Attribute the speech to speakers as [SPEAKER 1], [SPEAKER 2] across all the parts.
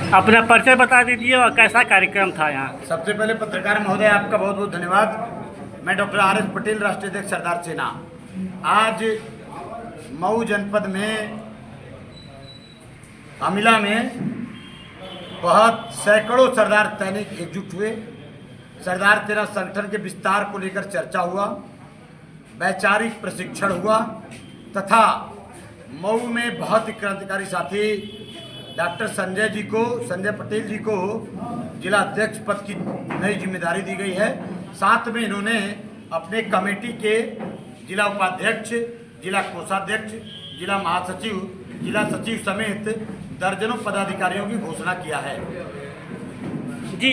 [SPEAKER 1] अपना परिचय बता दीजिए और कैसा कार्यक्रम था यहाँ।
[SPEAKER 2] सबसे पहले पत्रकार महोदय आपका बहुत बहुत धन्यवाद। मैं डॉक्टर आर एस पटेल, राष्ट्रीय अध्यक्ष सरदार सेना। आज मऊ जनपद में अमिला में बहुत सैकड़ों सरदार सैनिक एकजुट हुए। सरदार सेना संगठन के विस्तार को लेकर चर्चा हुआ, वैचारिक प्रशिक्षण हुआ तथा मऊ में बहुत ही क्रांतिकारी साथी डॉक्टर संजय पटेल जी को जिला अध्यक्ष पद की नई जिम्मेदारी दी गई है। साथ में इन्होंने अपने कमेटी के जिला उपाध्यक्ष, जिला कोषाध्यक्ष, जिला महासचिव, जिला सचिव समेत दर्जनों पदाधिकारियों की घोषणा किया है।
[SPEAKER 1] जी,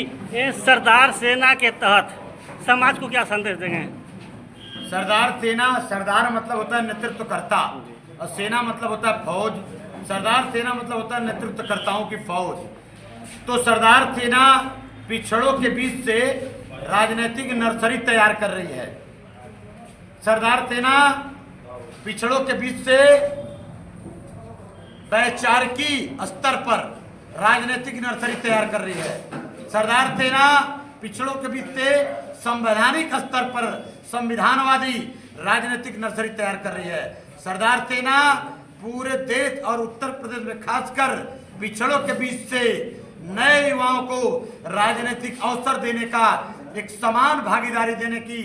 [SPEAKER 1] सरदार सेना के तहत समाज को क्या संदेश देंगे?
[SPEAKER 2] सरदार सेना, सरदार मतलब होता है नेतृत्वकर्ता और सेना मतलब होता है फौज। सरदार सेना मतलब होता है नेतृत्वकर्ताओं की फौज। तो सरदार सेना पिछड़ों के बीच से राजनीतिक नर्सरी तैयार कर रही है। सरदार सेना पिछड़ों के बीच से वैचारिकी स्तर पर राजनीतिक नर्सरी तैयार कर रही है। सरदार सेना पिछड़ों के बीच से संवैधानिक स्तर पर संविधानवादी राजनीतिक नर्सरी तैयार कर रही है। सरदार सेना पूरे देश और उत्तर प्रदेश में खासकर पिछड़ों के बीच से नए युवाओं को राजनीतिक अवसर देने का, एक समान भागीदारी देने की,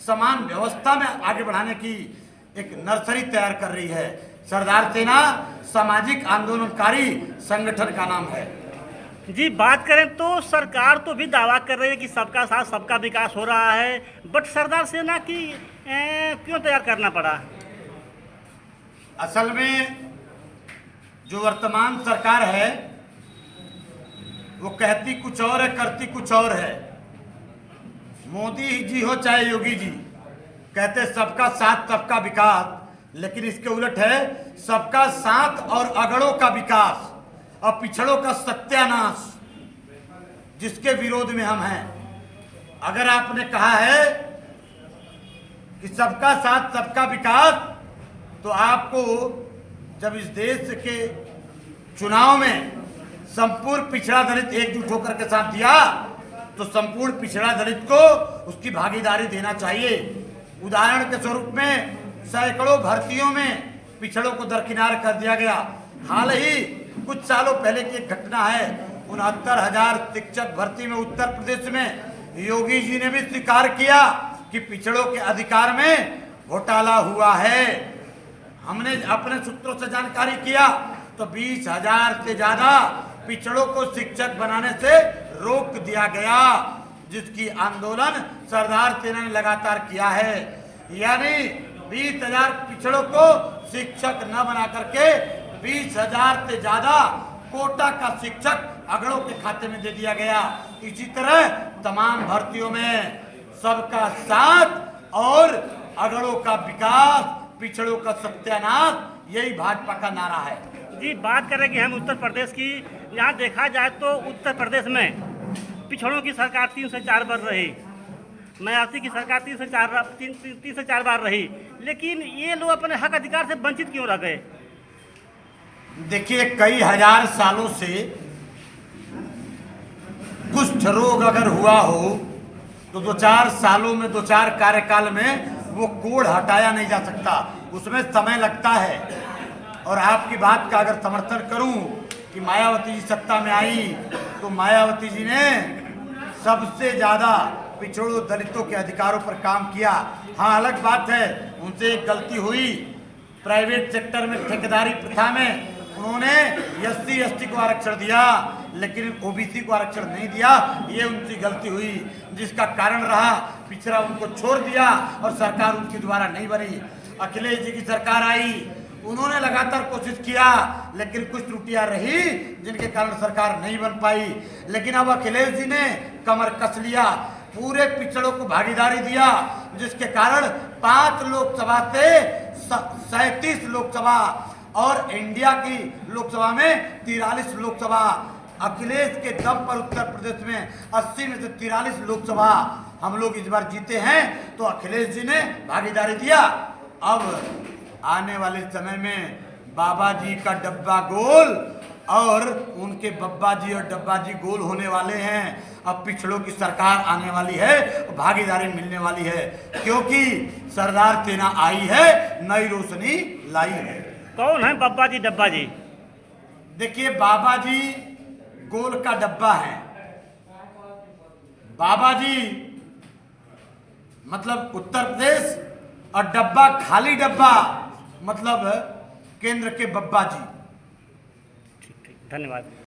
[SPEAKER 2] समान व्यवस्था में आगे बढ़ाने की एक नर्सरी तैयार कर रही है। सरदार सेना सामाजिक आंदोलनकारी संगठन का नाम है।
[SPEAKER 1] जी, बात करें तो सरकार तो भी दावा कर रही है कि सबका साथ सबका विकास हो रहा है, बट सरदार सेना की क्यों तैयार करना पड़ा?
[SPEAKER 2] असल में जो वर्तमान सरकार है वो कहती कुछ और है, करती कुछ और है। मोदी जी हो चाहे योगी जी, कहते सबका साथ सबका विकास, लेकिन इसके उलट है सबका साथ और अगड़ों का विकास और पिछड़ों का सत्यानाश, जिसके विरोध में हम हैं। अगर आपने कहा है कि सबका साथ सबका विकास, तो आपको जब इस देश के चुनाव में संपूर्ण पिछड़ा दलित एकजुट होकर के साथ दिया, तो संपूर्ण पिछड़ा दलित को उसकी भागीदारी देना चाहिए। उदाहरण के स्वरूप में सैकड़ों भर्तियों में पिछड़ों को दरकिनार कर दिया गया। हाल ही कुछ सालों पहले की एक घटना है, 69,000 शिक्षक भर्ती में उत्तर प्रदेश में योगी जी ने भी स्वीकार किया कि पिछड़ों के अधिकार में घोटाला हुआ है। हमने अपने सूत्रों से जानकारी किया तो 20,000 से ज्यादा पिछड़ों को शिक्षक बनाने से रोक दिया गया, जिसकी आंदोलन सरदार सेना ने लगातार किया है। यानी 20,000 पिछड़ों को शिक्षक न बना करके 20,000 से ज्यादा कोटा का शिक्षक अगड़ों के खाते में दे दिया गया। इसी तरह तमाम भर्तियों में सबका साथ और अगड़ों का विकास, पिछड़ों का सत्यानाश, यही भाजपा का नारा है।
[SPEAKER 1] जी, बात करें कि हम उत्तर प्रदेश की, यहाँ देखा जाए तो उत्तर प्रदेश में पिछड़ों की सरकार 3 से 4 बार रही, मायावती की सरकार 3 से 4 बार रही, लेकिन ये लोग अपने हक अधिकार से वंचित क्यों रह गए?
[SPEAKER 2] देखिए, कई हजार सालों से कुष्ठ रोग अगर हुआ हो तो 2-4 सालों में, 2-4 कार्यकाल में वो कोढ़ हटाया नहीं जा सकता, उसमें समय लगता है। और आपकी बात का अगर समर्थन करूं कि मायावती जी सत्ता में आई तो मायावती जी ने सबसे ज्यादा पिछड़ों दलितों के अधिकारों पर काम किया। हाँ, अलग बात है उनसे एक गलती हुई, प्राइवेट सेक्टर में ठेकेदारी प्रथा में उन्होंने SC/ST को आरक्षण दिया, लेकिन OBC को आरक्षण नहीं दिया। ये उनकी गलती हुई, जिसका कारण रहा पिछड़ा उनको छोड़ दिया और सरकार उनके द्वारा नहीं बनी। अखिलेश जी की सरकार आई, उन्होंने लगातार कोशिश किया, लेकिन कुछ त्रुटियां रही जिनके कारण सरकार नहीं बन पाई। लेकिन अब अखिलेश जी ने कमर कस लिया, पूरे पिछड़ों को भागीदारी दिया, जिसके कारण 5 लोकसभा से 37 लोकसभा और इंडिया की लोकसभा में 43 लोकसभा, अखिलेश के दम पर उत्तर प्रदेश में 80 में से 43 लोकसभा हम लोग इस बार जीते हैं, तो अखिलेश जी ने भागीदारी दिया। अब आने वाले समय में बाबा जी का डब्बा गोल और उनके बब्बा जी और डब्बा जी गोल होने वाले हैं। अब पिछड़ों की सरकार आने वाली है, भागीदारी मिलने वाली है, क्योंकि सरदार सेना आई है, नई रोशनी लाई है।
[SPEAKER 1] कौन है बब्बा जी डब्बा जी?
[SPEAKER 2] देखिए, बाबा जी गोल का डब्बा है। बाबा जी मतलब उत्तर प्रदेश, और डब्बा खाली डब्बा मतलब केंद्र के बब्बा जी।
[SPEAKER 1] ठीक, धन्यवाद।